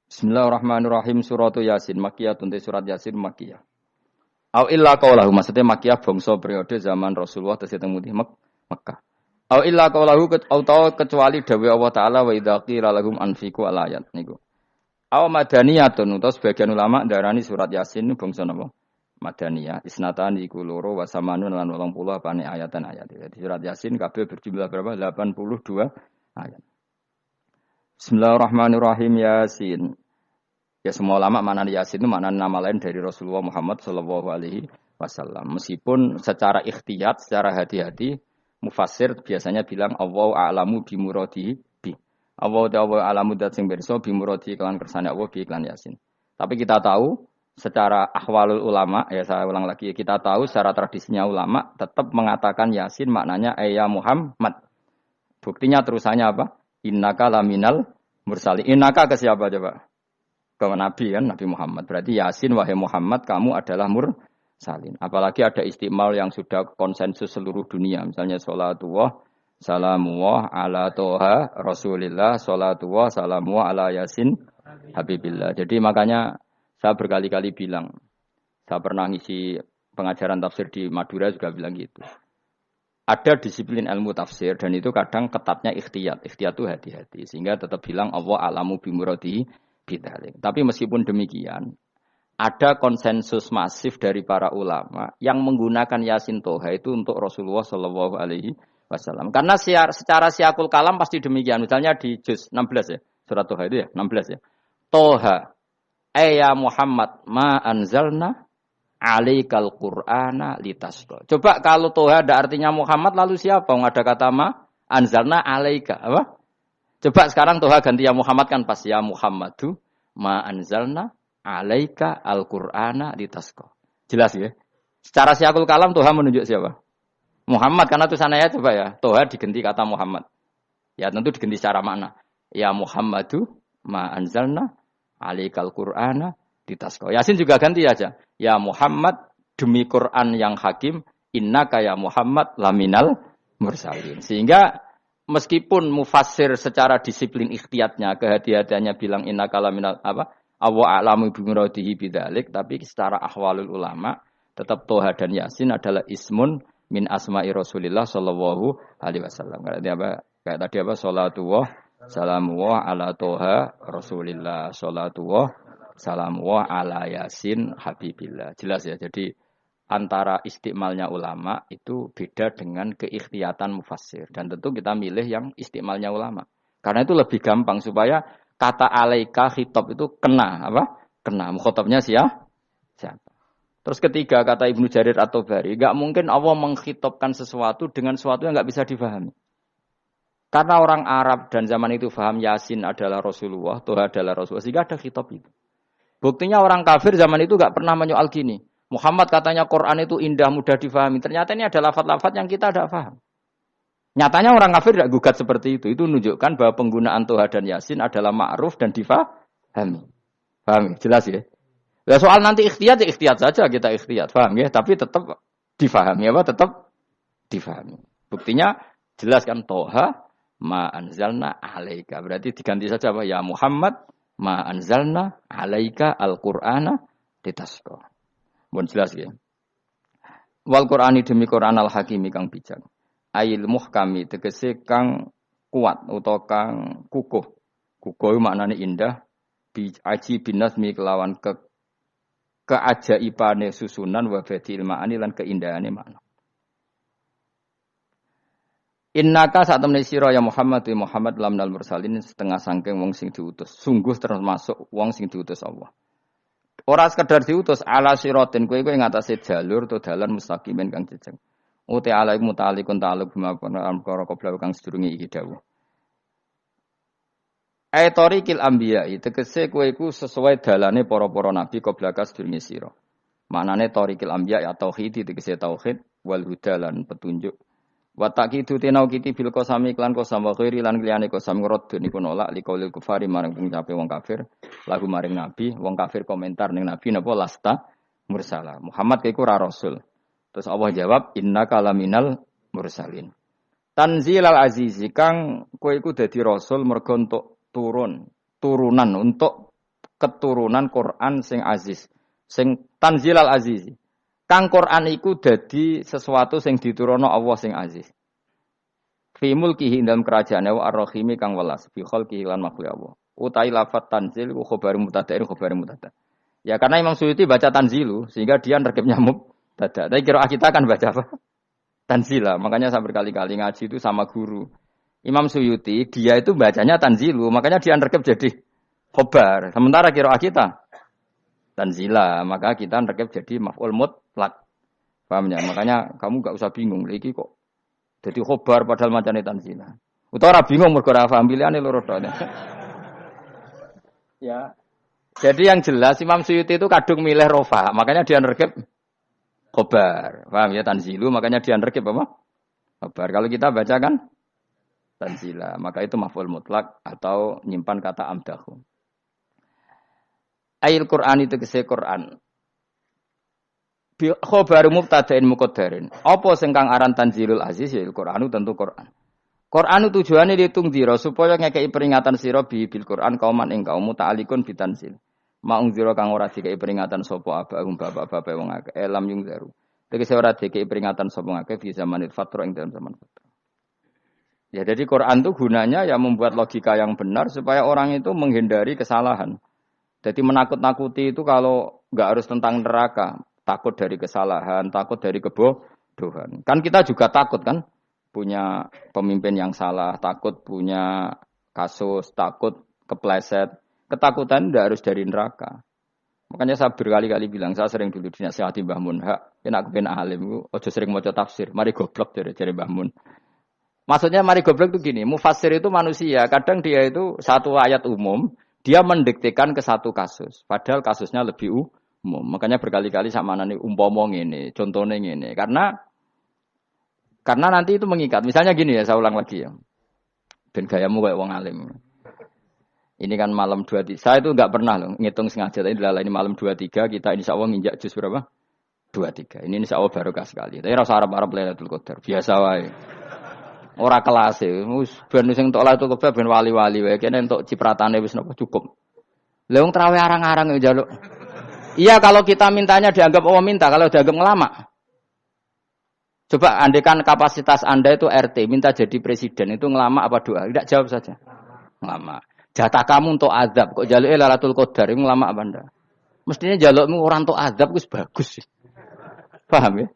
Bismillahirrahmanirrahim. Suratu Yasin Makkiyah, tunte surat Yasin Makkiyah. Au illa qaulahu, maksudnya Makkiyah bangsa periode zaman Rasulullah tesih teng Mekkah. Au illa qaulahu kecuali dawuh Allah taala wa idza qila lahum anfiqu alayat niku. Au madaniyatun utawa sebagian ulama darani surat Yasin bangsa napa? Madaniyah. Isnatan iku loro wa samanun lan 80 apane ayatan ayat. Jadi surat Yasin kabeh berjumlah berapa? 82 ayat. Bismillahirrahmanirrahim. Yasin. Ya semua ulama makna Yasin itu makna nama lain dari Rasulullah Muhammad sallallahu alaihi wasallam. Meskipun secara ikhtiyat, secara hati-hati mufassir biasanya bilang Allahu a'lamu bi muradihi bi. Allahu a'lamu dat sing pirsa bi muradihi kelan kersane Allah bi iklan Yasin. Tapi kita tahu secara ahwalul ulama, ya saya ulang lagi, kita tahu secara tradisinya ulama tetap mengatakan Yasin maknanya ya Muhammad. Buktinya terusannya apa? Innaka laminal mursalin. Innaka ke siapa coba? Ke Nabi kan, Nabi Muhammad. Berarti Yasin wahai Muhammad kamu adalah mursalin. Apalagi ada istimal yang sudah konsensus seluruh dunia. Misalnya sholatullah, salamullah ala toha rasulillah, sholatullah, salamullah ala Yasin habibillah. Jadi makanya saya berkali-kali bilang, saya pernah ngisi pengajaran tafsir di Madura juga bilang gitu. Ada disiplin ilmu tafsir dan itu kadang ketatnya ikhtiyat. Ikhtiyat itu hati-hati. Sehingga tetap bilang Allah alamu bimuradihi bidalik. Tapi meskipun demikian, ada konsensus masif dari para ulama yang menggunakan Yasin Toha itu untuk Rasulullah Shallallahu Alaihi Wasallam. Karena secara siakul kalam pasti demikian. Misalnya di juz 16 ya, surat Toha itu ya, 16 ya. Toha, ya Muhammad, ma anzalna alaikal Qur'ana litasqa. Coba kalau Toha ada artinya Muhammad, lalu siapa? Ada kata ma anzalna alaika, apa? Coba sekarang Toha ganti ya Muhammad kan pas ya Muhammadu ma anzalna alaika al-Qur'ana litasqa. Jelas ya? Secara siakul kalam Toha menunjuk siapa? Muhammad karena tulisannya coba ya. Toha diganti kata Muhammad. Ya tentu diganti secara makna. Ya Muhammadu ma anzalna alaikal Qur'ana litasqa. Yasin juga ganti aja. Ya Muhammad demi Quran yang hakim innaka ya Muhammad laminal mursalin. Sehingga meskipun mufassir secara disiplin ikhtiyatnya, kehati-hatiannya bilang inna kalaminal apa? Awa a'lamu bimuradihi bidzalik, tapi secara ahwalul ulama tetap Toha dan Yasin adalah ismun min asma'i Rasulillah sallallahu alaihi wasallam. Kayak tadi apa? Salatullah salamullah ala Toha Rasulillah, salatullah salamullah ala Yasin habibillah. Jelas ya. Jadi antara istimalnya ulama itu beda dengan keikhtiyatan mufassir. Dan tentu kita milih yang istimalnya ulama. Karena itu lebih gampang supaya kata alaika khitab itu kena. Apa? Kena. Mukhatabnya siapa? Terus ketiga kata Ibnu Jarir At-Tabari, enggak mungkin Allah mengkhitabkan sesuatu dengan sesuatu yang enggak bisa difahami. Karena orang Arab dan zaman itu paham Yasin adalah Rasulullah, Toha adalah Rasulullah, sehingga ada khitab itu. Buktinya orang kafir zaman itu enggak pernah menyoal gini. Muhammad katanya Quran itu indah, mudah difahami. Ternyata ini ada lafaz-lafaz yang kita tidak paham. Nyatanya orang kafir tidak gugat seperti itu. Itu menunjukkan bahwa penggunaan Toha dan Yasin adalah ma'ruf dan difahami. Paham? Jelas ya? Ya soal nanti ikhtiyat, ya ikhtiyat saja kita ikhtiyat. Paham ya? Tapi tetap difahami. Apa? Tetap difahami. Buktinya jelas kan Toha ma anzalna alaika. Berarti diganti saja apa? Ya Muhammad ma anzalna alaika al-Qur'ana litasqa. Mohon jelas ya. Wal Qur'ani demi Qur'an al-Hakimi kang bijak. Ail muhkami tegese kang kuat utawa kang kukuh. Kukuh maknane indah, bi aji binasmi kelawan keajaibane susunan wa badil ma'ani lan keindahane makna. Innaka saat temne sira ya Muhammad lamnal mursalin setengah sangking wong sing diutus. Sungguh termasuk wong sing diutus Allah. Ora sekedar diutus ala siratin kowe ing atase jalur to dalan mustaqimin kang jejeg. Uti ala mutalikun ta'alluq bima perkara qabla kang sedurunge iki dawuh. Tariqil anbiya tegese kowe iku sesuai dalane para-para nabi qabla ka sedurunge sira. Maknane tariqil anbiya ya tauhid tegese tauhid wal huda lan petunjuk. Wa taqidu tinau kiti bil qasami klan qasam wa ghairi lan liyane qasam ngrad niku nolak liqaulil kufari marang pengucape wong kafir lagu maring nabi wong kafir komentar ning nabi napa lasta mursala Muhammad iku ora rasul terus Allah jawab innaka laminal mursalin tanzilal azizi kang kowe iku dadi rasul mergo entuk turunan untuk keturunan Quran sing aziz, sing tanzilal aziz. Kang Quran iku dadi sesuatu sing diturunno Allah sing aziz. Fi mulkihi dalam kerajaane wa ar-rahimi kang welas fi khalqihi lan makhluk Allah. Utai lafat tanzil ku khabar mubtada khabar mubtada. Ya karena Imam Suyuti baca tanzilu sehingga dia nerkepnya mubtada. Tapi kira kita kan baca apa? Tanzila. Makanya saya berkali-kali ngaji itu sama guru. Imam Suyuti dia itu bacanya tanzilu, makanya dia nerkep jadi khabar. Sementara kira kita tanzila, maka kita nerkep jadi maf'ul mutlaq. Paham ya? Makanya kamu enggak usah bingung iki kok jadi khobar padahal macane tanzila. Utawa ora bingung mergo ora paham pilihane loro tok. Ya. Jadi yang jelas Imam Suyuti itu kadung milih rofa, makanya dia nerkep khobar. Paham ya tanzilu, makanya dia nerkep apa? Khobar. Kalau kita baca kan tanzila, maka itu maf'ul mutlak atau nyimpan kata amdahu. Ayil Qur'an itu kese Qur'an. Bi khabaru mubtada'in muqaddarin. Apa sing kang aran tanzilul aziz ya Qur'anu tentu Qur'an. Qur'anu tujuane ditung dira supaya ngekeki peringatan sira bil Qur'an kauman ing kaum muta'alikun bitanzil. Maung dira kang ora dikeki peringatan sapa abahum bapak-bapak wong akeh elam yung daru. Tegese ora dikeki peringatan sapa akeh di zamanil fatra ing dalam zaman fatra. Ya jadi Quran itu gunanya ya membuat logika yang benar supaya orang itu menghindari kesalahan. Jadi menakut-nakuti itu kalau enggak harus tentang neraka. Takut dari kesalahan, takut dari kebodohan. Kan kita juga takut kan punya pemimpin yang salah, takut punya kasus, takut kepleset. Ketakutan tidak harus dari neraka. Makanya saya berkali-kali bilang, saya sering dulu dinasihati Mbah Mun, enak kepen alim, ojo sering maca tafsir, mari goblok dari Mbah Mun. Maksudnya mari goblok itu gini, mufassir itu manusia, kadang dia itu satu ayat umum, dia mendiktekan ke satu kasus, padahal kasusnya lebih umum. Makanya berkali-kali sama nani umpama ngene, contohnya ngene. Karena nanti itu mengikat. Misalnya gini ya, saya ulang lagi ya. Ben gayamu kayak wong alim. Ini kan malam 23. Saya itu enggak pernah loh ngitung sengaja. Tapi ini malam 23 kita insyaallah nginjak juz berapa? 23. Ini insyaallah barokah sekali. Tapi rasa arep-arep Lailatul Qadar. Biasa wae. Ora kelas e. Wis ben sing entuk Lailatul Qadar ben wali-wali wae. Kene entuk cipratane wis napa cukup. Lah wong traweh arang-arang yo njaluk. Iya kalau kita mintanya dianggap Allah minta, kalau dianggap ngelama. Coba andekan kapasitas Anda itu RT, minta jadi presiden, itu ngelama apa doa? Tidak jawab saja. Ngelama. Jatah kamu untuk azab, kok jaluknya Lailatul Qadar, itu ngelama apa Anda? Mestinya jalukmu orang untuk azab, itu bagus. Paham ya?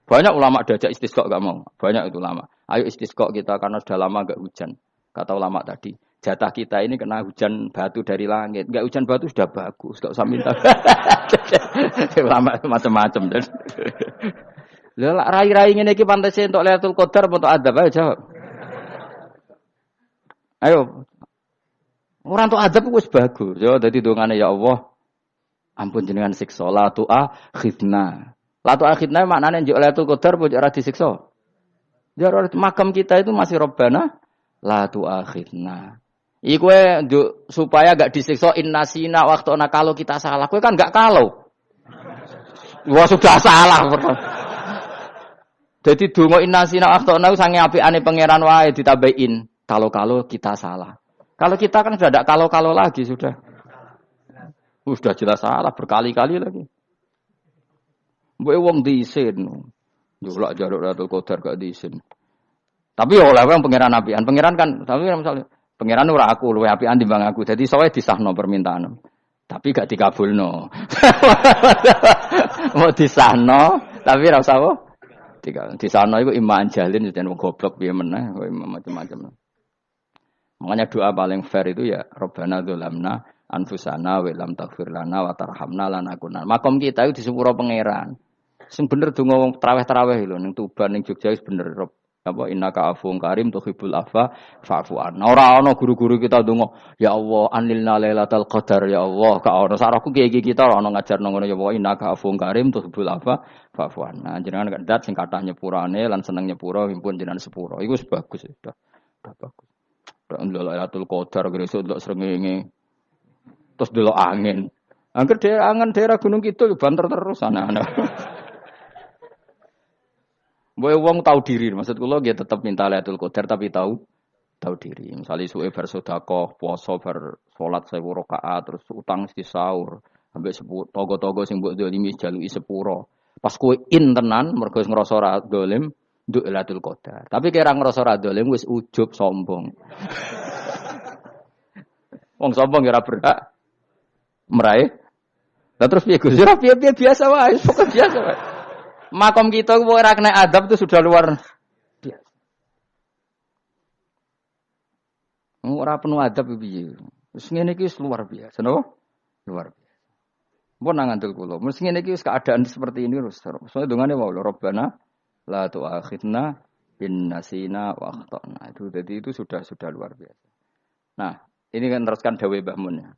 Banyak ulama diajak istisqa gak mau. Banyak itu ulama. Ayo istisqa kita karena sudah lama gak hujan. Kata ulama tadi. Jatah kita ini kena hujan batu dari langit. Enggak hujan batu sudah bagus. Enggak usah minta. Lama macam-macam. Lah rai-rai ngene iki pantese entuk Lailatul Qadar apa entuk adab ayo jawab. Ayo. Ora entuk adab wis bagus. Yo dadi dongane ya Allah. Ampun jenengan siksa la tu'akhidna. La tu'akhidna maknane njuk Lailatul Qadar apa ora disiksa? Ya makam kita itu masih Rabbana la tu'akhidna. Iku supaya gak disiksa innasina waktu ana kalau kita salah. Kowe kan gak kalau. Wah sudah salah. Jadi donga innasina waktu ana sange apikane pangeran wae ditambahin kalau kita salah. Kalau kita kan sudah ada kalau lagi sudah. Sudah jelas salah berkali-kali lagi. Mbok wong diisin. Yo lak jaluk Lailatul Qadar gak diisin. Tapi ya oleh wong pangeran apian. Pangeran kan tapi misalnya pangeran ora aku luwe apian timbang aku. Jadi sowe disahno permintaan. Tapi gak dikabulno. Mau disahno tapi ora usah apa? Disahno iku iman jalin yen wong goblok piye meneh, macam-macam. Makanya doa paling fair itu ya Rabbana dzalamna anfusana wa lam taghfir lana wa tarhamna lanakunanna. Makom kita itu disepuro pangeran. Sing bener donga wong traweh-traweh lho ning Tuban ning Jogja wis bener apa innaka afuwun karim tuhibbul afwa fa'fu anna. Ora ana guru-guru kita ndonga, ya Allah anilna lailatul qadar ya Allah. Ka ono sarahku kiye-kiye kita ora ono ngajarno ngono ya Allah innaka afuwun karim tuhibbul afwa fa'fu anna. Jenengan kandat sing kathah nyepurane lan seneng nyepuro impun jenengan sepuro. Iku wis bagus sudah. Bagus. Lailatul qadar gresuk ndelok srengenge. Terus ndelok angin. Angger daerah Gunung Kidul banter terus anak-anak. Boy wong tahu diri, maksud kula nggih tetep minta Lailatul Qadar tapi tahu diri. Misale suwe bar sedekah, puasa bar salat 1000 rakaat terus utang mesti sahur, ambek togo-togo sing mbok dolimi jaluki sepuro. Pas kowe tenan mergo ngrasa ora dolim, nduk Lailatul Qadar. Tapi kira ngrasa ora dolim wis ujub sombong. Wong sombong ora berhak meraih. Lah terus piye Gus? Ora piye biasa wae, pokok biasa wae. Makom kita kok ora kena adab itu sudah luar biasa. Ora penuh adab piye. Wis ngene iki wis luar biasa, napa? Luar biasa. Mbon nang ngandel kula. Mesti ngene iki wis keadaan seperti ini terus. Soale dongane wae Rabbana la tu'akhidna in nasina wa akhtana. Itu jadi itu sudah luar biasa. Nah, ini kan teruskan dawuh Mbah Mun ya.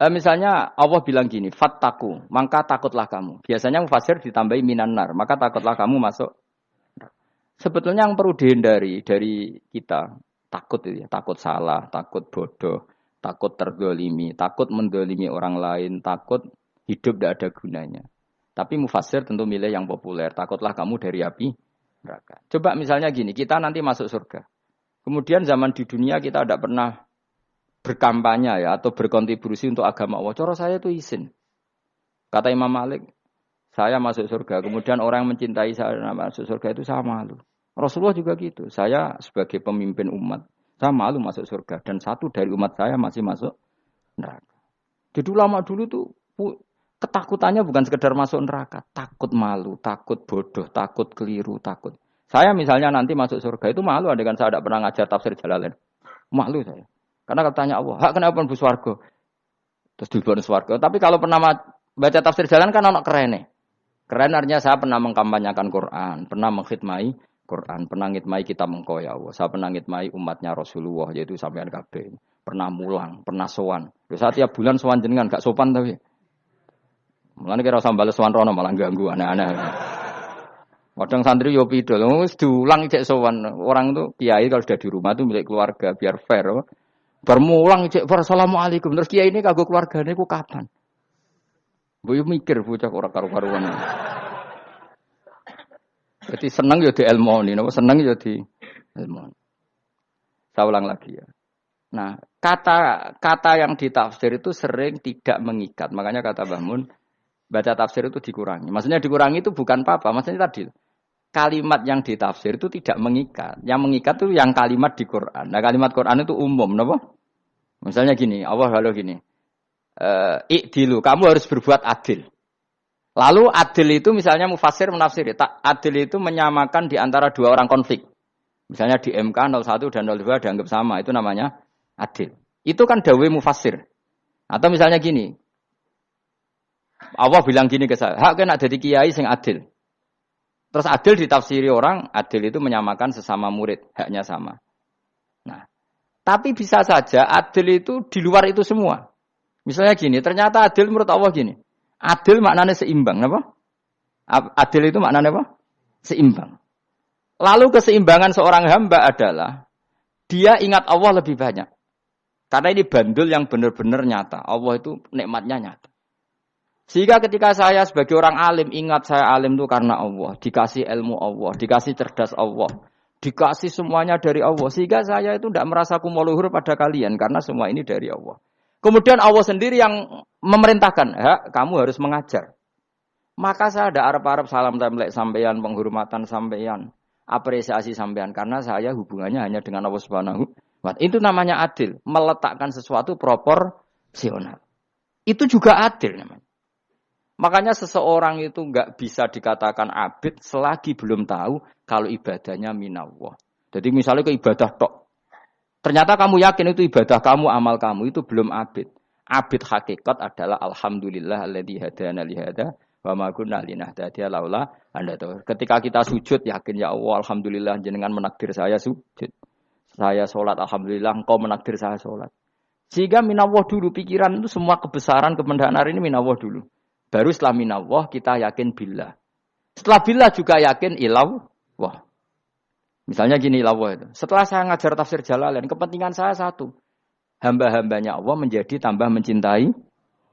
Misalnya Allah bilang gini, fattaku, maka takutlah kamu. Biasanya mufasir ditambahi minan nar, maka takutlah kamu masuk. Sebetulnya yang perlu dihindari dari kita, takut itu ya, takut salah, takut bodoh, takut terdolimi, takut mendolimi orang lain, takut hidup tidak ada gunanya. Tapi mufasir tentu milih yang populer, takutlah kamu dari api neraka. Coba misalnya gini, kita nanti masuk surga. Kemudian zaman di dunia kita tidak pernah berkampanye ya atau berkontribusi untuk agama Allah. Cara saya itu izin. Kata Imam Malik, saya masuk surga. Kemudian orang yang mencintai saya masuk surga itu saya malu. Rasulullah juga gitu. Saya sebagai pemimpin umat, saya malu masuk surga. Dan satu dari umat saya masih masuk neraka. Jadi ulama dulu tuh ketakutannya bukan sekedar masuk neraka. Takut malu, takut bodoh, takut keliru, takut. Saya misalnya nanti masuk surga itu malu. Andaikan saya tidak pernah ngajar tafsir Jalalain. Malu saya. Karena kalau tanya Allah, hak kenapa bu swarga? Terus diberi swarga. Tapi kalau pernah baca tafsir jalan kan anak keren. Keren artinya saya pernah mengkampanyakan Quran, pernah mengkhidmati Quran, pernah ngitmai kitab engkau ya Allah. Saya pernah ngitmai umatnya Rasulullah, yaitu sampean kabeh. Pernah mulang, pernah sowan. Saya tiap bulan sowan jenengan gak sopan tapi. Mulane kira usah bales sowan rono malah ganggu aneh-aneh. Kadang santri yo pidol, wis diulang cek sowan. Orang itu kiai kalau sudah di rumah itu milik keluarga biar fair. Bermulang cek assalamualaikum terus kiai ini kagok keluargane ku kapan? Mbok mikir bocah ora karo-karuan. Jadi seneng yo di ilmoni, napa seneng yo di ilmoni. Saya ulang lagi ya. Nah, kata yang ditafsir itu sering tidak mengikat. Makanya kata Mbah Mun, baca tafsir itu dikurangi. Maksudnya dikurangi itu bukan apa-apa, maksudnya tadi kalimat yang ditafsir itu tidak mengikat. Yang mengikat itu yang kalimat di Quran. Nah, kalimat Quran itu umum, napa? Misalnya gini, Allah lalu gini. I'dilu, kamu harus berbuat adil. Lalu adil itu misalnya mufasir menafsiri, adil itu menyamakan di antara dua orang konflik. Misalnya di MK 01 dan 02 dianggap sama, itu namanya adil. Itu kan dawai mufasir. Atau misalnya gini. Allah bilang gini ke saya, hak kena jadi kiai sing adil. Terus adil ditafsiri orang, adil itu menyamakan sesama murid, haknya sama. Nah, tapi bisa saja adil itu di luar itu semua. Misalnya gini, ternyata adil menurut Allah gini. Adil maknanya seimbang, apa? Adil itu maknanya apa? Seimbang. Lalu keseimbangan seorang hamba adalah dia ingat Allah lebih banyak. Karena ini bandul yang benar-benar nyata. Allah itu nikmatnya nyata. Sehingga ketika saya sebagai orang alim, ingat saya alim itu karena Allah. Dikasih ilmu Allah, dikasih cerdas Allah. Dikasih semuanya dari Allah. Sehingga saya itu tidak merasa kumuluhur pada kalian. Karena semua ini dari Allah. Kemudian Allah sendiri yang memerintahkan. Kamu harus mengajar. Maka saya ada arep-arep salam templek sampeyan, penghormatan sampeyan. Apresiasi sampeyan. Karena saya hubungannya hanya dengan Allah Subhanahu wa Ta'ala. Itu namanya adil. Meletakkan sesuatu proporsional. Itu juga adil namanya. Makanya seseorang itu enggak bisa dikatakan abid selagi belum tahu kalau ibadahnya minallah. Jadi misalnya ke ibadah tok. Ternyata kamu yakin itu ibadah kamu, amal kamu itu belum abid. Abid hakikat adalah alhamdulillah alladzi hadana li hada wa ma kunna linahtadiya laula anda tahu. Ketika kita sujud yakin ya Allah alhamdulillah jenengan menakdir saya sujud. Saya salat alhamdulillah engkau menakdir saya salat. Sehingga minallah dulu pikiran itu semua kebesaran kemendahan ini minallah dulu. Baru setelah minallah kita yakin billah. Setelah billah juga yakin illallah. Misalnya gini illallah itu. Setelah saya ngajar tafsir Jalalain, kepentingan saya satu. Hamba-hambanya Allah menjadi tambah mencintai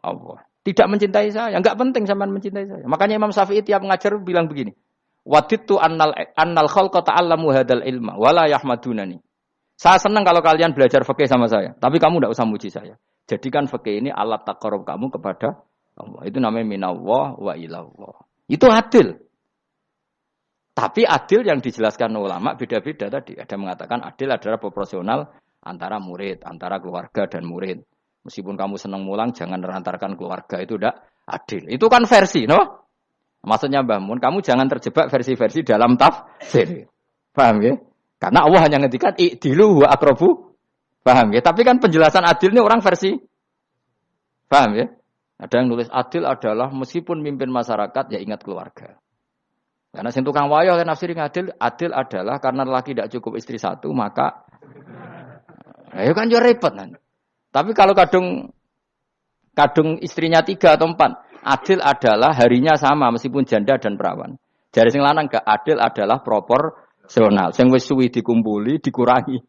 Allah. Tidak mencintai saya. Enggak penting sampean mencintai saya. Makanya Imam Syafi'i tiap ngajar bilang begini. Wadittu annal khalqa ta'allamu hadal ilma wala yahmadunani. Saya senang kalau kalian belajar fikih sama saya, tapi kamu tidak usah muji saya. Jadikan fikih ini alat taqarrub kamu kepada Allah. Itu namanya minallah wa ilallah. Itu adil. Tapi adil yang dijelaskan ulama beda-beda tadi. Ada mengatakan adil adalah proporsional antara murid, antara keluarga dan murid. Meskipun kamu senang mulang, jangan merantarkan keluarga. Itu tidak adil. Itu kan versi, no? Maksudnya Mbah Mun, kamu jangan terjebak versi-versi dalam tafsir. Paham ya? Karena Allah hanya ngendikan i'dilu wa aqrabu. Paham ya? Tapi kan penjelasan adil ini orang versi. Paham ya? Ada yang nulis adil adalah meskipun mimpin masyarakat ya ingat keluarga. Karena sing tukang wayo kan nafsiri adil adalah karena laki tidak cukup istri satu maka ayo kan yo repot kan. Tapi kalau kadung istrinya 3 atau 4, adil adalah harinya sama meskipun janda dan perawan. Jari sing lanang gak adil adalah proporsional. Sing wis suwi dikumpuli dikurangi.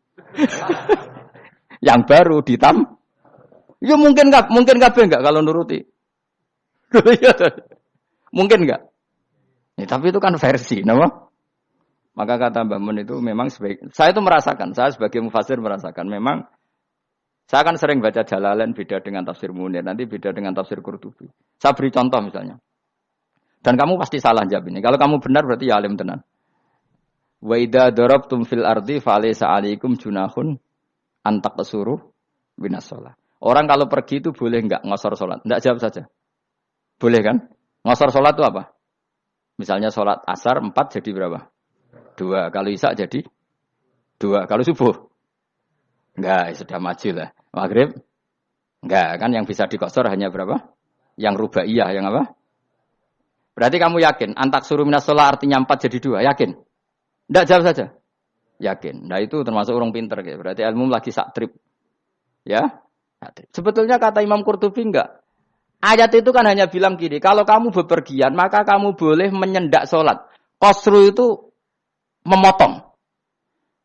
Yang baru ya mungkin kabeh enggak kalau nuruti. Mungkin enggak? Ya, tapi itu kan versi, nama. Maka kata Mbah Mun itu memang saya itu merasakan, saya sebagai mufassir merasakan memang saya kan sering baca Jalalain beda dengan tafsir Munir, nanti beda dengan tafsir Qurtubi. Saya beri contoh misalnya. Dan kamu pasti salah jawab ini. Kalau kamu benar berarti ya alim tenan. Wa idza darabtum fil ardi falaysa 'alaikum junahun an taqsuru binas shalah. Orang kalau pergi itu boleh enggak ngosor salat? Enggak, jawab saja. Boleh kan? Ngosor salat itu apa? Misalnya salat asar 4 jadi berapa? 2. Kalau isya jadi 2. Kalau subuh? Enggak, sudah maju lah. Maghrib? Enggak, kan yang bisa dikosor hanya berapa? Yang rubaiyah, yang apa? Berarti kamu yakin antak suruh minas shalah artinya 4 jadi 2, yakin? Enggak, jawab saja. Yakin. Nah itu termasuk orang pinter gitu. Berarti ilmu lagi sak trip. Ya? Sebetulnya kata Imam Qurtubi enggak. Ayat itu kan hanya bilang gini, kalau kamu bepergian maka kamu boleh menyendak sholat. Qasru itu memotong.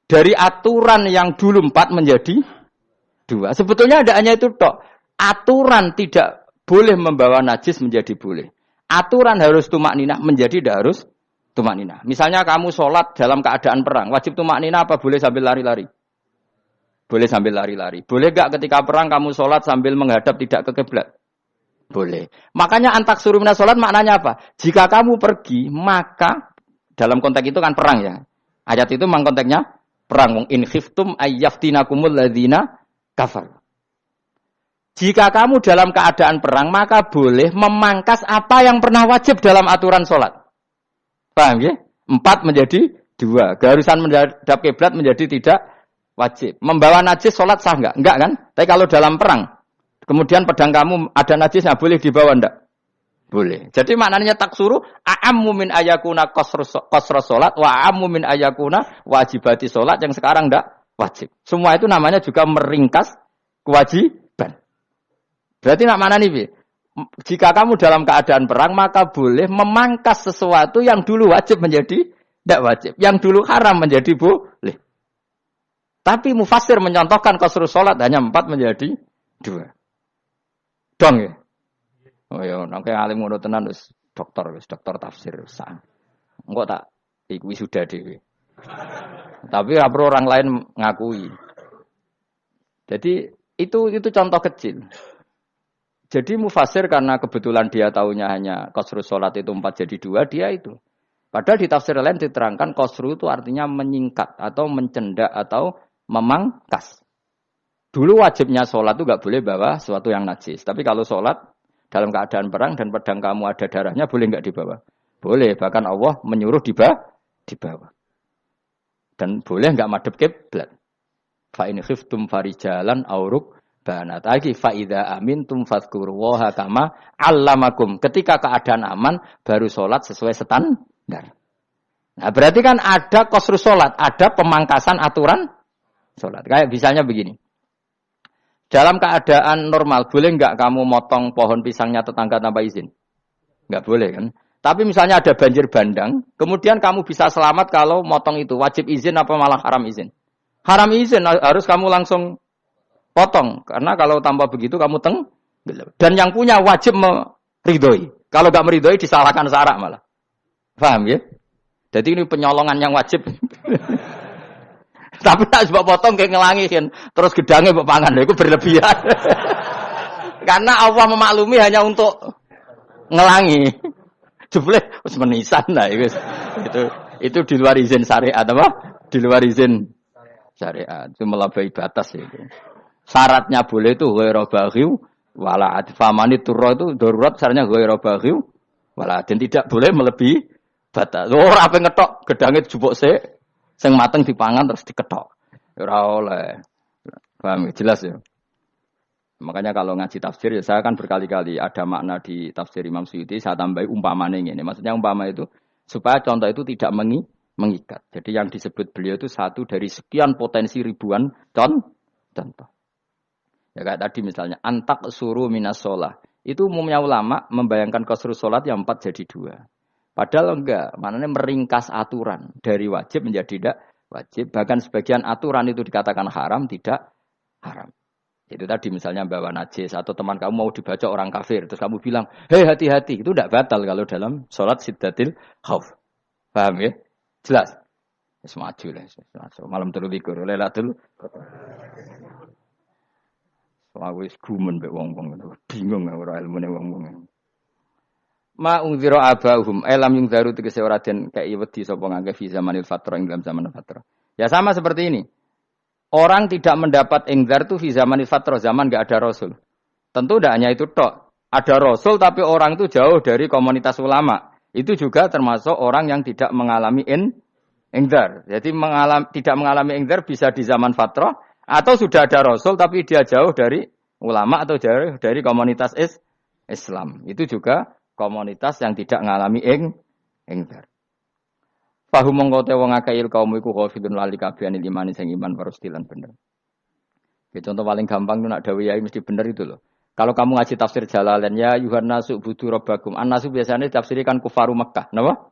Dari aturan yang dulu 4 menjadi 2. Sebetulnya ada hanya itu tok. Aturan tidak boleh membawa najis menjadi boleh. Aturan harus tumak ninah menjadi tidak harus tumak ninah. Misalnya kamu sholat dalam keadaan perang. Wajib tumak ninah apa boleh sambil lari-lari? Boleh sambil lari-lari. Boleh gak ketika perang kamu sholat sambil menghadap tidak ke kiblat? Boleh. Makanya antak suruh minas sholat maknanya apa? Jika kamu pergi, maka dalam konteks itu kan perang ya. Ayat itu memang konteksnya perang. In khiftum ayyaftinakumul ladzina kafar. Jika kamu dalam keadaan perang, maka boleh memangkas apa yang pernah wajib dalam aturan sholat. Paham ya? 4 menjadi 2. Keharusan menghadap kiblat menjadi tidak wajib. Membawa najis sholat sah enggak? Enggak kan? Tapi kalau dalam perang, kemudian pedang kamu ada najisnya, boleh dibawa enggak? Boleh. Jadi maknanya taksuru a'ammu min ayakuna qasra sholat wa a'ammu min ayakuna wajibati sholat yang sekarang enggak wajib. Semua itu namanya juga meringkas kewajiban. Berarti nak mana nih? Jika kamu dalam keadaan perang, maka boleh memangkas sesuatu yang dulu wajib menjadi tidak wajib. Yang dulu haram menjadi boleh. Tapi mufassir menyontohkan qasrus sholat hanya 4 menjadi 2. Dong ya? Oh ya, nang alim ngono tenan wis dokter tafsir wis. Engko tak iku sudah dhewe. Tapi ora perlu orang lain ngakui. Jadi itu contoh kecil. Jadi mufassir karena kebetulan dia tahunya hanya qasrus sholat itu 4 jadi 2, dia itu. Padahal di tafsir lain diterangkan qasru itu artinya menyingkat atau mencendak atau memangkas. Dulu wajibnya sholat itu enggak boleh bawa sesuatu yang najis. Tapi kalau sholat dalam keadaan perang dan pedang kamu ada darahnya, boleh enggak dibawa? Boleh. Bahkan Allah menyuruh dibawa. Dan boleh enggak madhep kiblat. Fa in khiftum farijalan auruk banat. Lagi fa idza amintum fadhkurullaha kama 'allamakum. Ketika keadaan aman baru sholat sesuai standar. Nah, berarti kan ada qasrus sholat, ada pemangkasan aturan sholat. Kayak misalnya begini. Dalam keadaan normal, boleh enggak kamu motong pohon pisangnya tetangga tanpa izin? Enggak boleh kan? Tapi misalnya ada banjir bandang, kemudian kamu bisa selamat kalau motong itu. Wajib izin apa malah haram izin? Haram izin, harus kamu langsung potong. Karena kalau tanpa begitu kamu dan yang punya wajib meridhoi. Kalau enggak meridhoi disalahkan syarak malah. Paham ya? Jadi ini penyolongan yang wajib. Tapi tak sebab potong kayak ngelangi kan. Terus gedangnya mbok pangan lha iku berlebihan. Karena Allah memaklumi hanya untuk ngelangi. Jebule wis menisan lah itu di luar izin syariat apa? Di luar izin syariat. Itu melampaui batas itu. Syaratnya boleh itu ghairu baghiw wala adfamani turra itu darurat syaratnya ghairu baghiw wala dan tidak boleh melebihi batas. Ora ape ngetok gedange dijupuk sik sing mateng dipangan terus diketok. Ora oleh. Paham jelas ya. Makanya kalau ngaji tafsir ya saya kan berkali-kali ada makna di tafsir Imam Suyuti saya tambahi umpamanya ini. Maksudnya umpama itu supaya contoh itu tidak mengikat. Jadi yang disebut beliau itu satu dari sekian potensi ribuan contoh. Ya kayak tadi misalnya antak suruh minas sholah. Itu umumnya ulama membayangkan qasru sholat yang 4 jadi 2. Padahal enggak, maknanya meringkas aturan dari wajib menjadi tidak wajib. Bahkan sebagian aturan itu dikatakan haram, tidak haram. Itu tadi misalnya bawa najis atau teman kamu mau dibaca orang kafir. Terus kamu bilang, hei hati-hati. Itu tidak batal kalau dalam sholat siddatil khauf. Paham ya? Jelas? Semaju lah. Malam terlikur. Lelatul. Aku wis gumen mbek wong-wong itu. Bingung ora ilmune wong-wong. Ma ungzira abahum elam yung daru tegese ora den kei wedi sapa ngangge fi zamanil fatrah ing dalam zaman fatrah. Ya sama seperti ini. Orang tidak mendapat ingzar itu fi zamanil fatrah, zaman enggak ada rasul. Tentu tidak hanya itu tok. Ada rasul tapi orang itu jauh dari komunitas ulama. Itu juga termasuk orang yang tidak mengalami ingzar. Jadi tidak mengalami ingzar bisa di zaman fatrah atau sudah ada rasul tapi dia jauh dari ulama atau jauh dari komunitas Islam. Itu juga komunitas yang tidak mengalami ingzar. Fahum mongko te wong akeh kaum iku ghafilun lali kabehane imane sing iman warustilan bener. Ya contoh paling gampang itu nak dawuh yai mesti bener itu loh. Kalau kamu ngaji tafsir Jalalain ya yuhan nasu budu rabbakum. An-nasu biasanya tafsirkan kufaru Mekah, napa?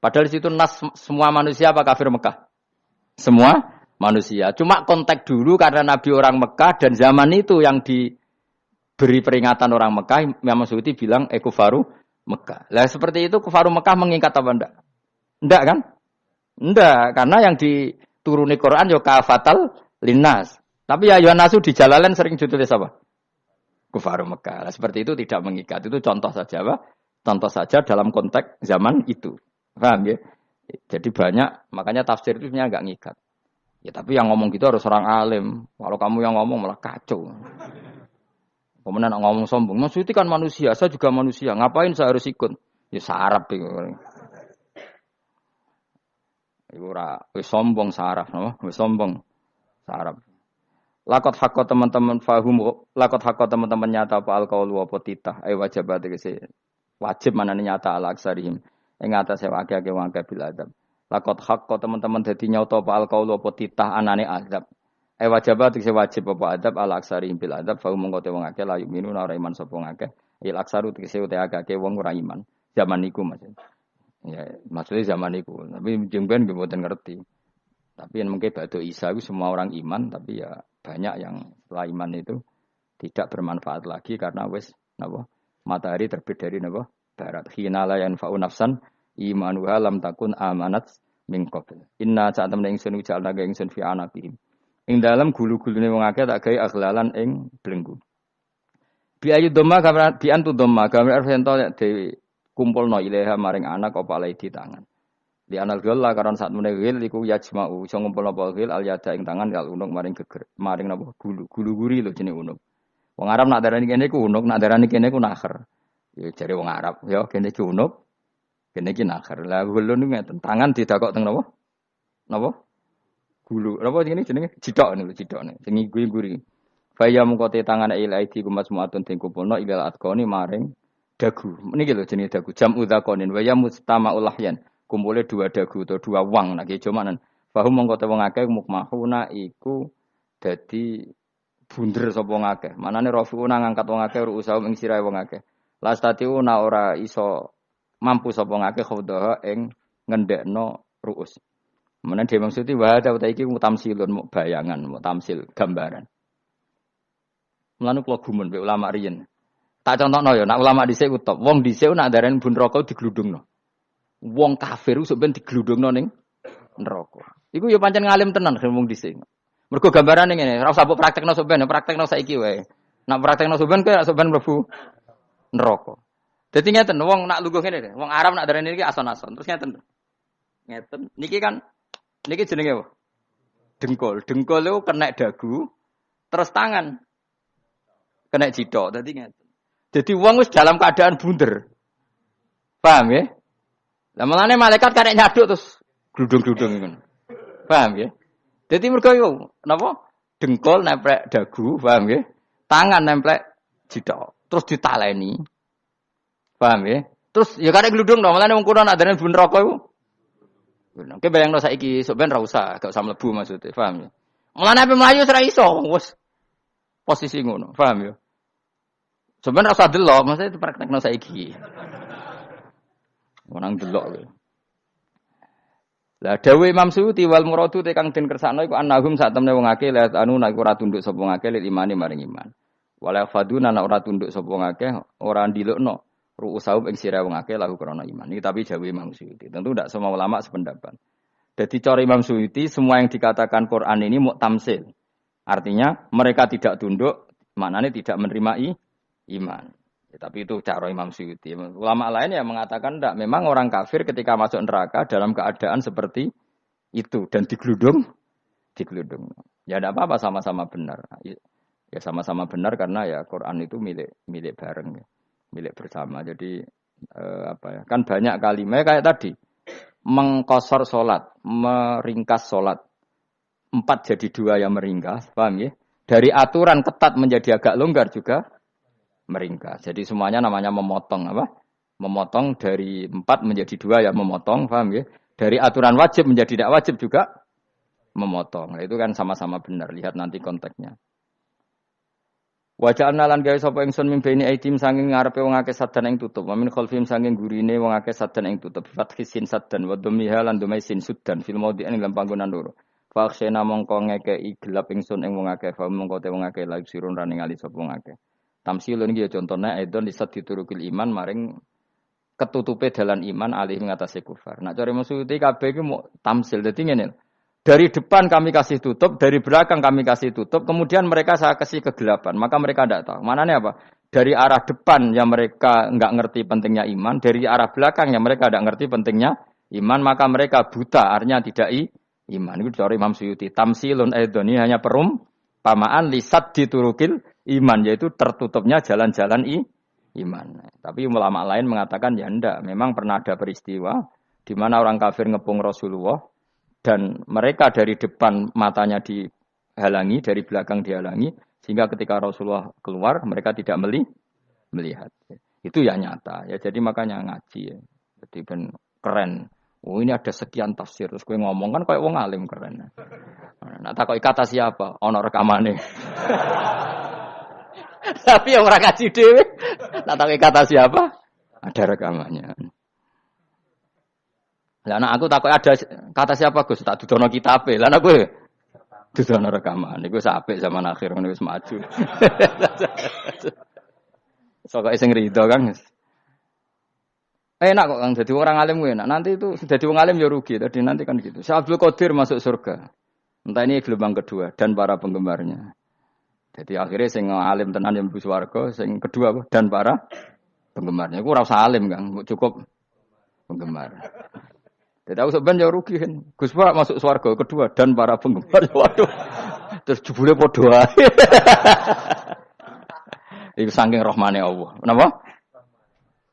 Padahal di situ nas semua manusia apa kafir Mekah? Semua manusia. Cuma konteks dulu karena Nabi orang Mekah dan zaman itu yang diberi peringatan orang Mekah, Imam Suyuti bilang kufaru Mekah. Lah seperti itu kufaru Mekah mengikat apa enggak? Enggak kan? Enggak, karena yang dituruni Quran yo kafatal linnas. Tapi ya Yuhan Nasu di Jalalain sering ditulis apa? Kufaru Mekah. Nah, seperti itu tidak mengikat. Itu contoh saja, Pak. Contoh saja dalam konteks zaman itu. Paham ya? Jadi banyak, makanya tafsir itu sebenarnya enggak ngikat. Ya tapi yang ngomong gitu harus orang alim. Kalau kamu yang ngomong malah kacau. Kemudian ngomong sombong. Maksudnya kan manusia, saya juga manusia. Ngapain saya harus ikut? Ya sarap itu. Iku ora wis sombong saraf, no? Wis sombong saraf. Lakot hakko teman-teman fahum, lakot hakko teman-teman nyata apa alqaulu apa titah, wajib tegese wajib manane nyata ala aksarihim. Ing atase akeh-akeh wong akeh bil adab. Lakot hakko teman-teman dadi nyata apa alqaulu apa titah anane azab. Wajib tegese wajib apa adab ala aksarihim bil adab, fahum mongko te wong akeh la yu'minuna ora iman sapa akeh. Il aksaru tegese ute akeh wong ora iman. Zaman niku maksud. Ya, maksudnya zaman itu. Tapi jengben gue buatan ngerti. Tapi yang mungkin batu Isa itu semua orang iman, tapi ya banyak yang setelah iman itu tidak bermanfaat lagi karena wes napa matahari terbit dari napa barat. Hina la yanfa'u nafsan imanuha lam takun amanat min qabl. Inna sa'atam ingsun jalna ga ingsun fi anaqihim. Ing dalam gulu-gulune wong akeh tak gawe aghlalan ing belenggu. Bi ayu dhamma gambar bi antu dhamma gambar arfento dewi kumpulno ilaha maring anak apa alai di tangan. Di anal gila karon saat meneh gil iku yajma'u iso ngumpulno apa gil al yada ing tangan kal unuk maring geger maring napa gulu-guri lho jenenge unuk. Wong Arab nak darani kene iku unuk, nak darani kene iku nakher. Ya jare wong Arab, ya kene iki unuk, kene iki nakher. Lah gulu niku ngeten, tangan didakok teng napa? Napa? Gulu. Napa jenenge jidok niku jidokne. Sing guri-guri. Faya mungkote tangan il aidi kumas muatun ting kumpulno ilal atqoni maring dagu. Niki lho jenenge dagu. Jam udzakonin wa ya mustama ulahyan. Kumpule dua dagu atau dua wang nek jomanan. Fahum mongko te wong akeh mukmahuna iku dadi bunder sapa wong akeh. Manane rafiuna ngangkat wong akeh ruusaum ing sirahe wong akeh. Lastatiuna ora iso mampu sapa wong akeh khodaha ing ngendekno ruus. Menawa dhewe maksudi wa ta iki mutamsilun bayangan, mutamsil gambaran. Mulane kula gumun mbek ulama riyen. Tak contohno ya, nak ulama dhisik ku top. Wong dhisik nak darani bun rokok digludungno. Wong kafir sok ben digludungno ning neraka. Iku ya pancen ngalim tenan ngomong dhisik. Mergo gambarane ngene, ora usah mbok praktekno sampean, praktekno saiki wae. Nak praktekno sampean kowe sampean mlebu neraka. Dadi ngeten, wong nak lungguh ngene, wong Arab nak darani iki ason-ason. Terus ngeten. Ngeten. Niki kan niki jenenge apa? Dengkul. Dengkul itu kena dagu, terus tangan kena jidok. Dadi ngeten. Jadi wong wis dalam keadaan bunder. Paham ya? Lah mulane malaikat karek nyaduk terus gludung-gludung ngono. Paham ya? Jadi mergo iku napa? Dengkul nempel dagu, paham ya? Tangan nempel jidok. Terus ditaleni. Paham ya? Terus ya karek gludung to, mulane wong kuno nak darane bun neraka iku. Oke bayangno saiki sok ben ra usah, gak usah mlebu maksudnya, paham ya? Mulane ape mlayu ora iso, wis posisi ngono, paham ya? Sebenarnya rasa delok, maksudnya itu praktekno saiki. Orang delok lho. Lah dawuh Imam Suyuti wal muradu te kang den kersakno iku annahum sak temne wong akeh la anu nek ora tunduk sapa ngakeh lil imani maring iman. Wala faduna nek ora tunduk sapa ngakeh ora ndilukno ru'usahum ing sira wong akeh lahu krana iman. Iki tapi dawuh Imam Suyuti. Tentu tidak semua ulama sependapat. Jadi cara Imam Suyuti semua yang dikatakan Quran ini muktamsil. Artinya mereka tidak tunduk, maknanya tidak menerima iman. Ya, tapi itu cara Imam Suyuti. Ulama lain yang mengatakan tidak. Memang orang kafir ketika masuk neraka dalam keadaan seperti itu. Dan digeludung. Ya tidak apa-apa sama-sama benar. Ya sama-sama benar karena ya Quran itu milik bareng. Ya. Milik bersama. Jadi kan banyak kalimat kayak tadi. Mengkosor sholat. Meringkas sholat. 4 jadi 2 yang meringkas. Paham ya? Dari aturan ketat menjadi agak longgar juga meringkas. Jadi semuanya namanya memotong apa? Memotong dari 4 menjadi 2 ya memotong, paham ya? Dari aturan wajib menjadi tidak wajib juga memotong. Nah, itu kan sama-sama benar. Lihat nanti konteksnya. Wa ja'alna lan gawe sapa ingsun mimbaini aidim sanging ngarepe wong akeh sadan ing tutup. Wa min khalfihim sanging gurine wong akeh sadan ing tutup. Fathisin sadan wa dhammiha lan dumaisin sudan fil maudhi'in ing panggonan loro. Fa akhsena mongko ngekeki gelap ingsun ing wong akeh, fa mongko te wong akeh lagi sirun rane ngali sapa wong akeh. Tamsilun iki ya contone aidon lisat diturukil iman maring ketutupe dalan iman alih ngatasé kufar. Nek cara maksudé kabeh iki mau tamsil. Dadi ngene. Dari depan kami kasih tutup, dari belakang kami kasih tutup, kemudian mereka saya kasih kegelapan. Maka mereka tidak tahu. Mananya apa? Dari arah depan yang mereka enggak ngerti pentingnya iman, dari arah belakang yang mereka tidak ngerti pentingnya iman, maka mereka buta, artinya tidak iman. Itu cara Imam Suyuti. Tamsilun aidon ini hanya perumpamaan lisat diturukil iman, yaitu tertutupnya jalan-jalan iman. Tapi ulama lain mengatakan ya enggak. Memang pernah ada peristiwa di mana orang kafir ngepung Rasulullah dan mereka dari depan matanya dihalangi, dari belakang dihalangi, sehingga ketika Rasulullah keluar mereka tidak melihat. Itu ya nyata. Ya jadi makanya ngaji. Ya. Jadi ben keren. Oh ini ada sekian tafsir. Terus gue ngomong kan kayak wong alim keren. Nah takoki kata siapa? Ono rekamane. Tapi yang orang ngaji dhewe, nak tahu kata siapa? Ada rekamannya. Lah anak aku takut ada kata siapa Gus? Tak dudono kitabe. Lah anak gue dudono rekaman. Iku apik zaman akhir ngono wis maju. Sok sing rido kan. Enak kok Kang dadi orang alim gue enak. Nanti itu sudah di wong alim ya rugi. Tadi nanti kan gitu. Syekh Abdul Qadir masuk surga. Entah ini gelombang kedua dan para penggemarnya. Jadi akhirnya sing alim tenan yang mlebu swarga, sing kedua apa? Dan para penggemarnya. Iku ora usah alim, Kang, cukup penggemar. Jadi aku sebenarnya rugi kan. Gus Pak masuk swarga kedua dan para penggemar. Waduh. Terus jebule padha ae. Iku saking rahmane Allah. Kenapa?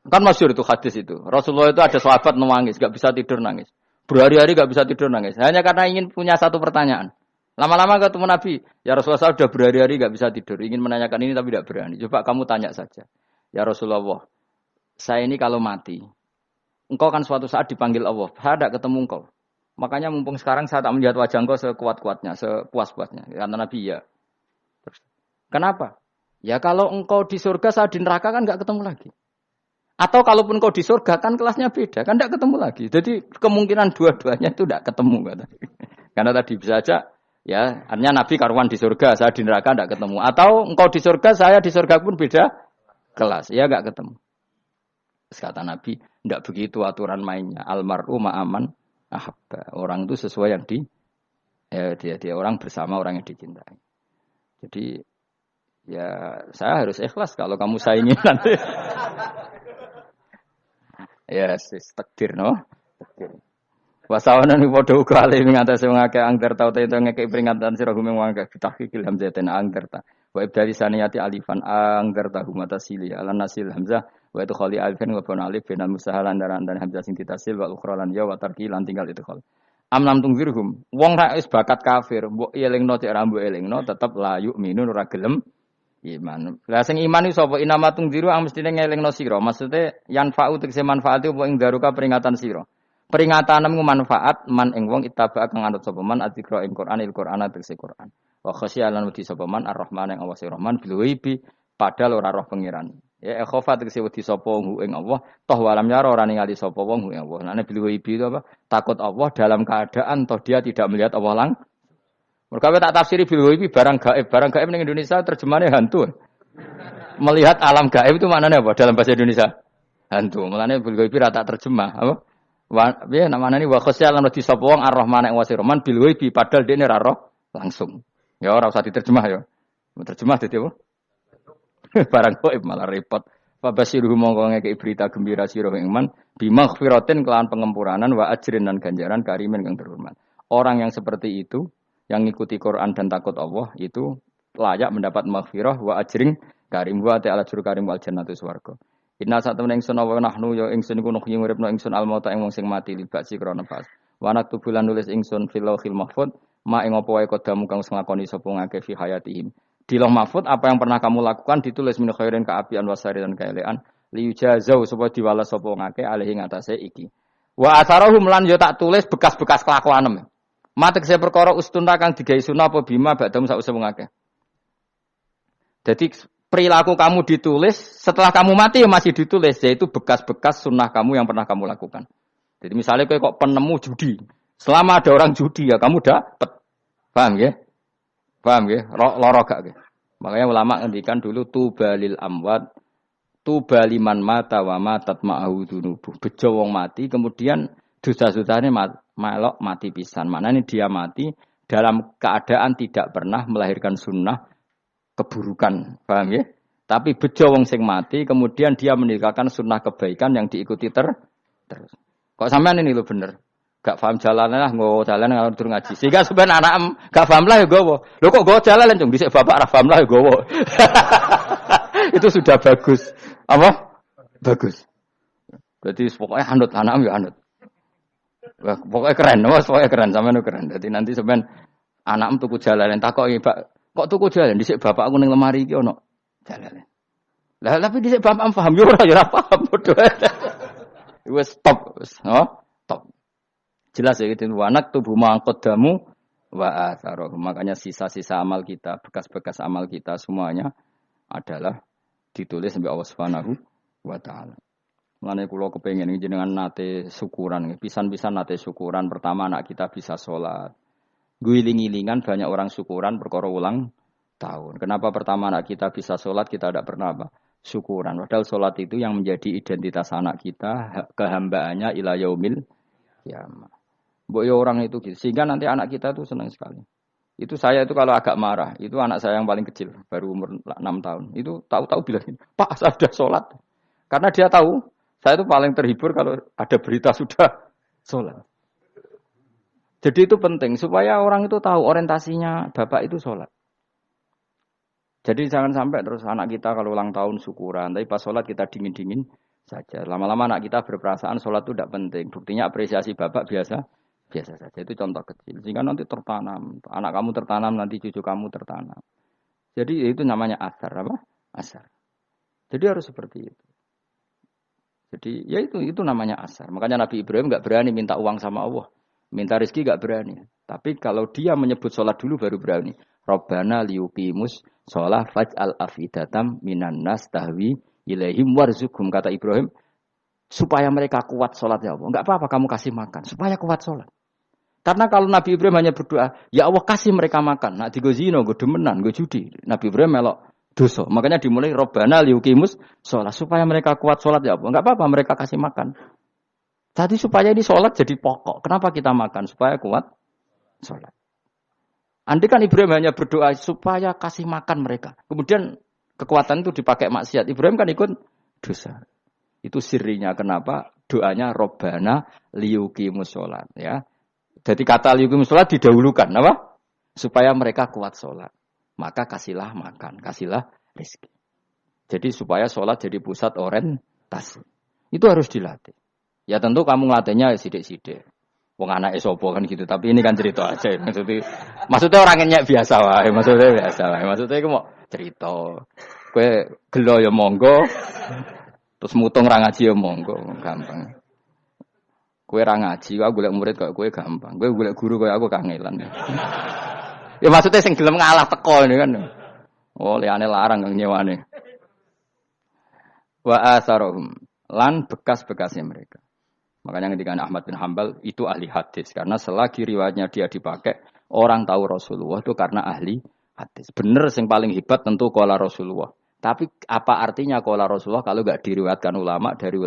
Kan masyhur itu hadis itu. Rasulullah itu ada sahabat nangis, enggak bisa tidur nangis. Berhari-hari enggak bisa tidur nangis. Hanya karena ingin punya satu pertanyaan. Lama-lama ketemu Nabi, ya Rasulullah saya sudah berhari-hari enggak bisa tidur, ingin menanyakan ini tapi tidak berani. Coba kamu tanya saja. Ya Rasulullah, saya ini kalau mati, engkau kan suatu saat dipanggil Allah, saya tidak ketemu engkau. Makanya mumpung sekarang saya tak melihat wajah engkau sekuat-kuatnya, sepuas-puasnya. Karena Nabi ya. Terus, kenapa? Ya kalau engkau di surga, saya di neraka kan enggak ketemu lagi. Atau kalaupun engkau di surga kan kelasnya beda, kan enggak ketemu lagi. Jadi kemungkinan dua-duanya itu enggak ketemu. Karena tadi bisa saja. Ya, artinya Nabi karuan di surga, saya di neraka tidak ketemu. Atau engkau di surga, saya di surga pun beda kelas. Ya enggak ketemu. Terus kata Nabi, tidak begitu aturan mainnya. Almaru ma'aman ahabba. Orang itu sesuai yang dia orang bersama orang yang dicintai. Jadi ya saya harus ikhlas kalau kamu saingi nanti. Ya takdir no. Takdir. Wasawana ni padha uga ale ing atase wong akeh angger tau te ngekek peringatan sira gumeng wong akeh tahqiqil hamzatain angger ta. Wa ibdali saniyati alifan angger ta humata sili ala nasil hamzah wa itu khali alifan wa bana alif binal musahalan dan hamzah sing ditasil wa ukhra lan ya wa tarki lan tinggal itu khal. Amnam tungwirhum wong ra wis bakat kafir mbok elingno cek ra mbok elingno tetep la yu'minun ora gelem iman. Lah sing iman iku sapa inama tungdiru ang mestine ngelingno sira. Maksude yanfa'u tegese manfaat iku ing daruka peringatan sira. Peringatanmu manfaat man ing wong ittaba kang anut sapa man adzikra ing Qur'anil Qur'an tegese Qur'an. Wa khasyialan wedi sapa man Ar-Rahman ing Allah Rahman bil ghaibi padahal ora roh pangeran. Ya khofa tegese wedi sapa wong ing Allah toh walam yara ora ningali sapa wong ing Allah. Nek bil ghaibi itu apa? Takut Allah dalam keadaan toh dia tidak melihat Allah lang. Mergo tak tafsiri bil ghaibi barang gaib. Barang gaib ning Indonesia terjemahannya hantu. Melihat alam gaib itu maknanya apa dalam bahasa Indonesia? Hantu. Mulane bil ghaibi ra tak terjemah, apa? Ya namanya ini wa khosyalan di sapa wong Ar-Rahman ing wasi Rahman bil ghaibi padahal dene ra roh langsung. Ya ora usah diterjemah ya. Terjemah dadi apa? Barang gaib malah repot. Fa basiruhum mongko ngekeki berita gembira sira ing man bimaghfiratin kelawan pengempuranan wa ajrin dan ganjaran karimin kang terhormat. Orang yang seperti itu yang ngikuti Quran dan takut Allah itu layak mendapat maghfirah wa ajrin karim wa ta'ala jur karim wal jannatu swarga. Inna satamene ingsun wa nahnu ya ingsun iku nuhyi nguripno ingsun almauta ing wong sing mati libasi krana pas. Wa naktubu lan nulis ingsun fil lauhil mahfuz ma ing apa wae kodamu kang nglakoni sapa ngake fi hayatihim. Di lauh mahfuz apa yang pernah kamu lakukan ditulis min khairin kaapian wasari dan kaelean liujazau supaya diwales sapa ngake alih ing atase iki. Wa atharahum lan yo tak tulis bekas-bekas kelakuanem. Matek saya perkara ustunta kang digawe sunah apa bima badam sause wong akeh. Jadi perilaku kamu ditulis, setelah kamu mati masih ditulis, yaitu bekas-bekas sunnah kamu yang pernah kamu lakukan. Jadi misalnya kok penemu judi, selama ada orang judi ya kamu dapat, paham ya? Paham ya? Loro gak? Makanya ulama ngendikan dulu tubalil amwat, tubaliman mata wa matat ma'ahu dunubuh. Bejo wong mati, kemudian dosa-dosanya melok mati pisan. Maknanya dia mati dalam keadaan tidak pernah melahirkan sunnah keburukan, paham ya? Tapi bejo wong sing mati, kemudian dia meninggalkan sunnah kebaikan yang diikuti terus. Kok sampean ini lho bener? Gak paham jalannya lah, nggo jalan kalau tur ngaji. Sehingga sebenarnya anak gak paham lah ya gowo. Lho kok nggo jalan cung dhisik bapak ra paham lah ya gowo. Itu sudah bagus. Apa? Bagus. Berarti pokoknya anut anak ya anut. Wah, pokoknya keren, pokoknya keren sampean keren. Jadi nanti sampean anak tuku jalan takoki, Pak. Kok tuku jalan dhisik bapak aku ning lemari iki ono jalan. Lah tapi dhisik bapak paham yo ora paham padha. Wis stop, stop. Jelas ya gitu anak tubuh mangkodamu wa atharuh. Makanya sisa-sisa amal kita, bekas-bekas amal kita semuanya adalah ditulis sampai Allah Subhanahu wa taala. Mulane kula kepengin jenengan nate syukuran, pisan-pisan nate syukuran pertama anak kita bisa salat. Guling-gilingan banyak orang syukuran perkara ulang tahun. Kenapa pertama anak kita bisa sholat, kita tidak pernah apa? Syukuran. Padahal sholat itu yang menjadi identitas anak kita, kehambaannya ila yaumil kiamah. Mbok ya orang itu gitu. Sehingga nanti anak kita itu senang sekali. Itu saya itu kalau agak marah, itu anak saya yang paling kecil, baru umur 6 tahun. Itu tahu-tahu bilang, "Pak, saya sudah sholat." Karena dia tahu, saya itu paling terhibur kalau ada berita sudah sholat. Jadi itu penting supaya orang itu tahu orientasinya bapak itu sholat. Jadi jangan sampai terus anak kita kalau ulang tahun syukuran, tapi pas sholat kita dingin-dingin saja. Lama-lama anak kita berperasaan sholat itu tidak penting. Buktinya apresiasi bapak biasa saja. Itu contoh kecil. Sehingga nanti tertanam. Anak kamu tertanam, nanti cucu kamu tertanam. Jadi itu namanya asar. Apa? Asar. Jadi harus seperti itu. Jadi ya itu namanya asar. Makanya Nabi Ibrahim nggak berani minta uang sama Allah. Minta rezeki gak berani. Tapi kalau dia menyebut sholat dulu baru berani. Rabbana liyuqimus sholat faj'al afidatam minan nas tahwi ilaihim warzuqhum. Kata Ibrahim, supaya mereka kuat sholat ya Allah. Enggak apa-apa kamu kasih makan. Supaya kuat sholat. Karena kalau Nabi Ibrahim hanya berdoa, ya Allah kasih mereka makan. Nak digo zina, go demenan, go judi. Nabi Ibrahim melok dosa. Makanya dimulai Rabbana liyuqimus sholat. Supaya mereka kuat sholat ya Allah. Enggak apa-apa mereka kasih makan. Jadi supaya ini sholat jadi pokok. Kenapa kita makan? Supaya kuat sholat. Andai kan Ibrahim hanya berdoa supaya kasih makan mereka. Kemudian kekuatan itu dipakai maksiat. Ibrahim kan ikut dosa. Itu sirinya kenapa doanya Robbana liyuqimus sholat. Ya. Jadi kata liyuqimus sholat didahulukan. Apa? Supaya mereka kuat sholat. Maka kasihlah makan, kasihlah rezeki. Jadi supaya sholat jadi pusat orientasi. Itu harus dilatih. Ya tentu kamu ngelatihnya sidik-sidik. Wong anak esopo kan gitu. Tapi ini kan cerita aja. Maksudnya orangnya biasa wae. Maksudnya biasa wae. Maksudnya aku mau cerita. Kue gelo ya monggo. Terus mutung ra ngaji ya monggo. Gampang. Kue ra ngaji, aku golek murid kok kue gampang. Kue golek guru kok aku kangelan. Ya maksudnya sing gelem ngalah teko ini kan. Oh liyane larang kang nyewane. Wa atharohum lan bekas-bekasnya mereka. Makanya ketika Ahmad bin Hambal itu ahli hadis karena selagi riwayatnya dia dipakai orang tahu Rasulullah itu karena ahli hadis. Bener yang paling hebat tentu qala Rasulullah. Tapi apa artinya qala Rasulullah kalau enggak diriwayatkan ulama dari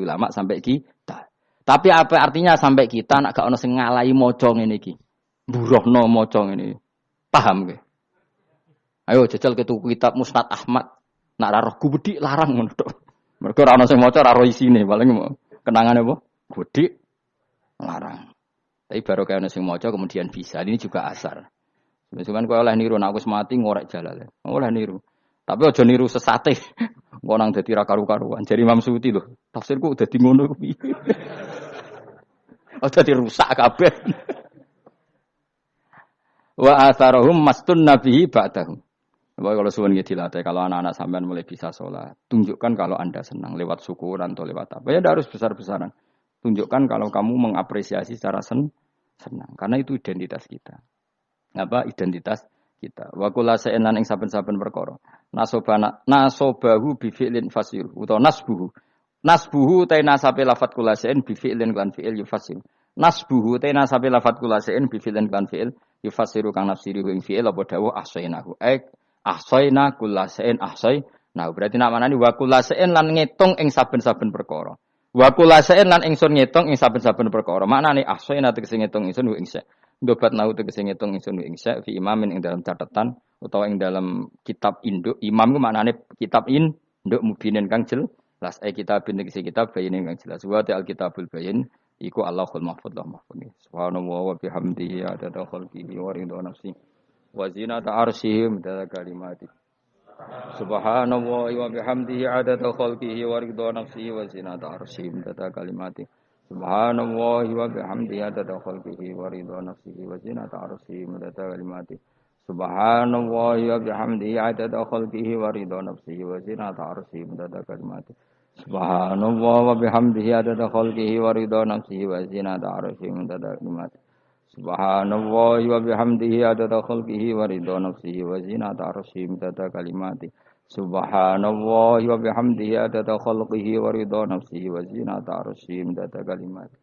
ulama sampai kita. Tapi apa artinya sampai kita nak gak ono sing ngalahi maca ngene iki. Mburohno maca ngene. Paham nggih? Ayo jajal ke tuku kitab Musnad Ahmad. Nak ra roh gubedi larang ngono tok. Mergo ora ono sing maca ra roh isine, paling kenangane apa? Gudi larang. Tapi baru kayak nasi mojo kemudian bisa. Ini juga asar. Cuman kau oleh niru, aku semati ngorek jalan. Oleh niru. Tapi ojo niru sesate. Kau nang dadi ra karu-karuan. Jadi Imam Suyuti loh. Tafsirku udah di ngono kuwi. Udah dirusak kabeh. Wa atharahum mastun nabihi ba'dahum. Kalau suwun nggih dilatih kalau anak-anak sampean mulai bisa sholat, tunjukkan kalau Anda senang lewat syukuran atau lewat apa. Ya harus besar-besaran. Tunjukkan kalau kamu mengapresiasi secara senang. Karena itu identitas kita. Apa identitas kita? Wa kullu shay'in lan ing saben-saben perkara. Nasobahu bi fi'lin fasir utawa nasbuhu. Nasbuhu ta nasabe lafat kullu shay'in bi fi'lin lan fi'il yufasir. Nasbuhu ta nasabe lafat kullu shay'in bi fi'lin lan fi'il yufasiru kang nafsiri ing fi'il apa dawuh ahsainahu. Ahsaina kullu shay'in ahsai. Nah, berarti nak manani wa kullu shay'in lan ngitung ing saben-saben perkara. Wa kulasain lan ingsun ngitung ing saben-saben perkara. Maknane ahsaina tegese ngitung ingsun ing sa. Ndobat nau tegese ngitung ingsun ing sa fi imamin ing dalam catatan utawa ing dalam kitab induk. Imam ku maknane kitab induk mubinin kang jelas. Kitabin tegese kitab bayin kang jelas. Wa ta'al kitabul bayin iku Allahul mahfuz lah mahfuz. Subhanallah wa bihamdihi adada khalqihi wa ridha nafsi wa zinata arsyihi midada kalimati. Subhanallah wa bihamdihi adada khalqihi wa ridha nafsihi wa zinata arsyihi midada kalimati. Subhanallah wa bihamdihi adada khalqihi wa ridha nafsihi wa zinata arsyihi midada kalimati. Subhanallah wa bihamdihi adada khalqihi wa ridha nafsihi wa zinata arsyihi midada kalimati. Subhanallah wa bihamdihi adada khalqihi wa ridha nafsihi wa zinata arsyihi midada kalimati. Subhanallah wa bihamdihi adada khalqihi wa ridha nafsihi wa zinata arsyihi midada kalimati. Subhanallah wa bihamdihi adada khalqihi wa ridha nafsihi wa zinata arsyihi midada kalimati.